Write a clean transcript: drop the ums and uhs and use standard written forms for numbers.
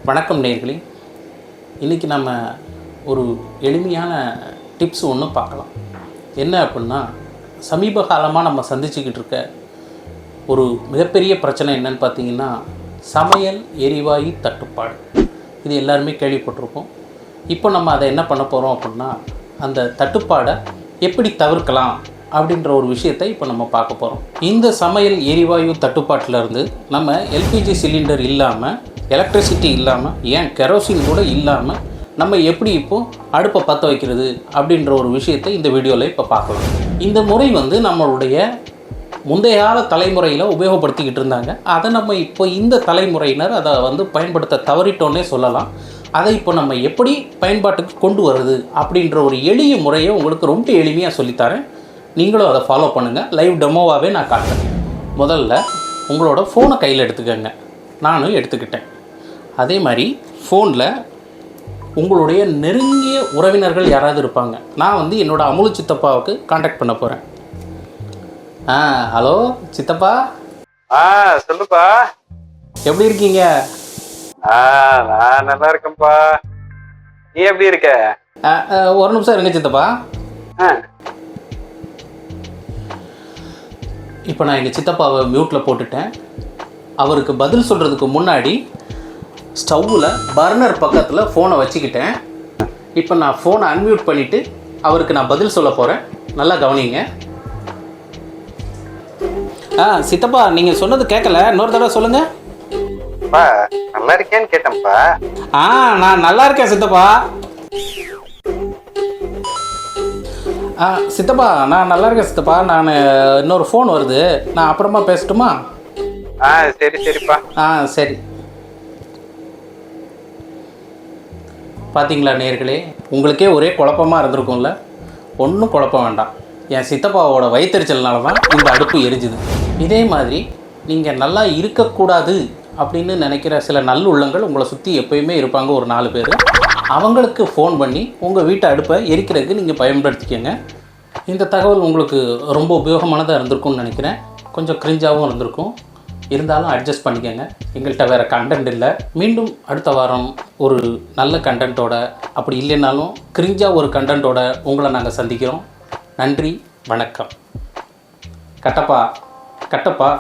வணக்கம் நேயர்களே. இன்றைக்கி நம்ம ஒரு எளிமையான டிப்ஸ் ஒன்று பார்க்கலாம். என்ன அப்படின்னா, சமீப காலமாக நம்ம சந்திச்சுக்கிட்டு இருக்க ஒரு மிகப்பெரிய பிரச்சனை என்னன்னு பார்த்தீங்கன்னா, சமையல் எரிவாயு தட்டுப்பாடு. இது எல்லாருமே கேள்விப்பட்டிருப்போம். இப்போ நம்ம அதை என்ன பண்ண போகிறோம் அப்படின்னா, அந்த தட்டுப்பாடை எப்படி தவிர்க்கலாம் அப்படின்ற ஒரு விஷயத்தை இப்போ நம்ம பார்க்க போகிறோம். இந்த சமையல் எரிவாயு தட்டுப்பாட்டிலேருந்து நம்ம எல்பிஜி சிலிண்டர் இல்லாமல், எலக்ட்ரிசிட்டி இல்லாமல், ஏன் கெரோசின் கூட இல்லாமல் நம்ம எப்படி இப்போது அடுப்பை பற்ற வைக்கிறது அப்படின்ற ஒரு விஷயத்தை இந்த வீடியோவில் இப்போ பார்க்கலாம். இந்த முறை நம்மளுடைய முந்தைய கால தலைமுறையில் உபயோகப்படுத்திக்கிட்டு இருந்தாங்க. அதை நம்ம இப்போ இந்த தலைமுறையினர் அதை பயன்படுத்த தவறிட்டோன்னே சொல்லலாம். அதை இப்போ நம்ம எப்படி பயன்பாட்டுக்கு கொண்டு வருது அப்படின்ற ஒரு எளிய முறையை உங்களுக்கு ரொம்ப எளிமையாக சொல்லித்தரேன். நீங்களும் அதை ஃபாலோ பண்ணுங்கள். லைவ் டெமோவாகவே நான் காட்டுறேன். முதல்ல உங்களோட ஃபோனை கையில் எடுத்துக்கோங்க. நானும் எடுத்துக்கிட்டேன். அதே மாதிரி ஃபோனில் உங்களுடைய நெருங்கிய உறவினர்கள் யாராவது இருப்பாங்க. நான் என்னோடய அமுலு சித்தப்பாவுக்கு காண்டாக்ட் பண்ண போகிறேன். ஹலோ சித்தப்பா. சொல்லுப்பா. எப்படி இருக்கீங்க? நான் நல்லா இருக்கேன்ப்பா. நீ எப்படி இருக்க? ஒரு நிமிஷம் இருங்க சித்தப்பா. இப்போ நான் எங்கள் சித்தப்பாவை மியூட்டில் போட்டுட்டேன். அவருக்கு பதில் சொல்கிறதுக்கு முன்னாடி ஸ்டவ்வில் பர்னர் பக்கத்தில் ஃபோனை வச்சுக்கிட்டேன். இப்போ நான் ஃபோனை அன்மியூட் பண்ணிவிட்டு அவருக்கு நான் பதில் சொல்ல போகிறேன். நல்லா கவனிங்க. சித்தப்பா, நீங்கள் சொன்னது கேட்கல, இன்னொரு தடவை சொல்லுங்கள். நல்லா இருக்கேன்னு கேட்டேன்ப்பா. நான் நல்லா இருக்கேன் சித்தப்பா. சித்தப்பா, நான் நல்லா இருக்கேன் சித்தப்பா. நான் இன்னொரு ஃபோன் வருது, நான் அப்புறமா பேசட்டுமா? சரிப்பா. சரி. பார்த்தீங்களா நேயர்களே, உங்களுக்கே ஒரே குழப்பமாக இருந்திருக்கும்ல. ஒன்றும் குழப்பம் வேண்டாம். என் சித்தப்பாவோட வயிற்றுச்சல்னால தான் இந்த அடுப்பு எரிஞ்சுது. இதே மாதிரி நீங்கள் நல்லா இருக்கக்கூடாது அப்படின்னு நினைக்கிற சில நல்லுள்ளங்கள் உங்களை சுற்றி எப்போயுமே இருப்பாங்க, ஒரு 4 பேர். அவங்களுக்கு ஃபோன் பண்ணி உங்கள் வீட்டு அடுப்பை எரிக்கிறதுக்கு நீங்கள் பயன்படுத்திக்கங்க. இந்த தகவல் உங்களுக்கு ரொம்ப உபயோகமானதாக இருந்திருக்கும்னு நினைக்கிறேன். கொஞ்சம் கிரிஞ்சாகவும் இருந்திருக்கும். இருந்தாலும் அட்ஜஸ்ட் பண்ணிக்கோங்க. எங்கள்கிட்ட வேறு கண்டென்ட் இல்லை. மீண்டும் அடுத்த வாரம் ஒரு நல்ல கண்டென்ட்டோட, அப்படி இல்லைன்னாலும் கிரிஞ்சாக ஒரு கண்டென்ட்டோட உங்களை நாங்கள் சந்திக்கிறோம். நன்றி, வணக்கம். கட்டப்பா.